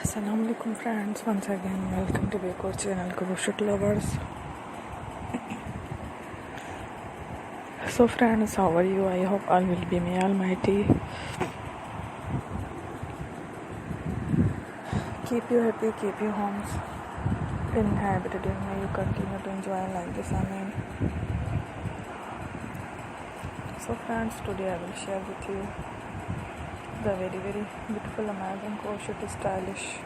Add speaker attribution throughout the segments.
Speaker 1: Assalamualaikum friends, once again welcome to our channel Crochet lovers. So friends, how are you? I hope all will be may almighty keep you happy, keep you homes inhabited, and may you continue to enjoy like this. Amen. So friends, today I will share with you the very beautiful, amazing crochet stylish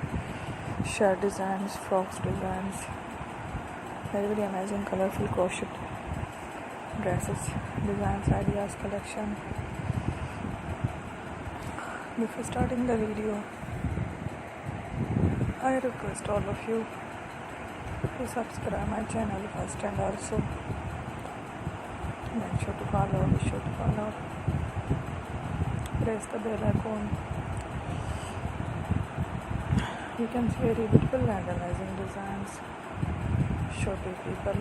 Speaker 1: shirt designs, frocks designs, very amazing colorful crochet dresses designs, ideas collection. Before starting the video, I request all of you to subscribe my channel first, and also make sure to follow, press the bell icon. You can see very beautiful and amazing designs show to people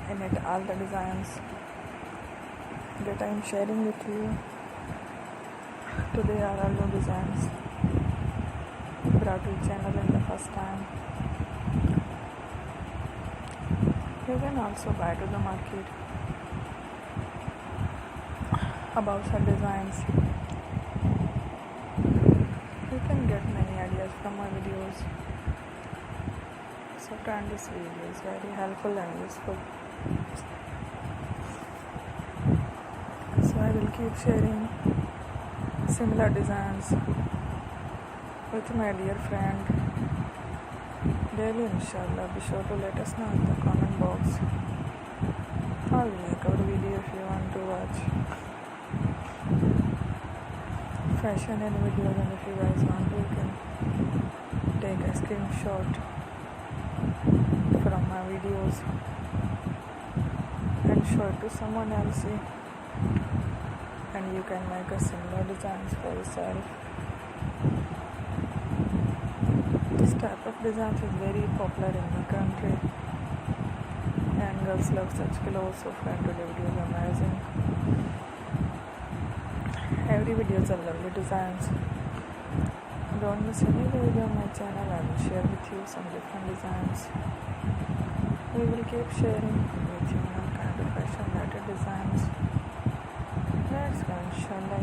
Speaker 1: in it. All the designs that I am sharing with you today are all new designs brought to channel in the first time. You can also buy to the market about such designs. You can get many ideas from my videos. So friend, this video is very helpful and useful. So I will keep sharing similar designs with my dear friend daily, inshallah. Be sure to let us know in the comment box. I'll make our video if you want to watch fashion and videos, and if you guys want to, you can take a screenshot from my videos and show it to someone else, and you can make a similar designs for yourself. This type of designs is very popular in the country, and girls love such clothes. So friend, today video is amazing. Every video is a lovely designs. Don't miss any video on my channel. I will share with you some different designs. We will keep sharing with you all kind of fashion related designs. Let's go, inshallah.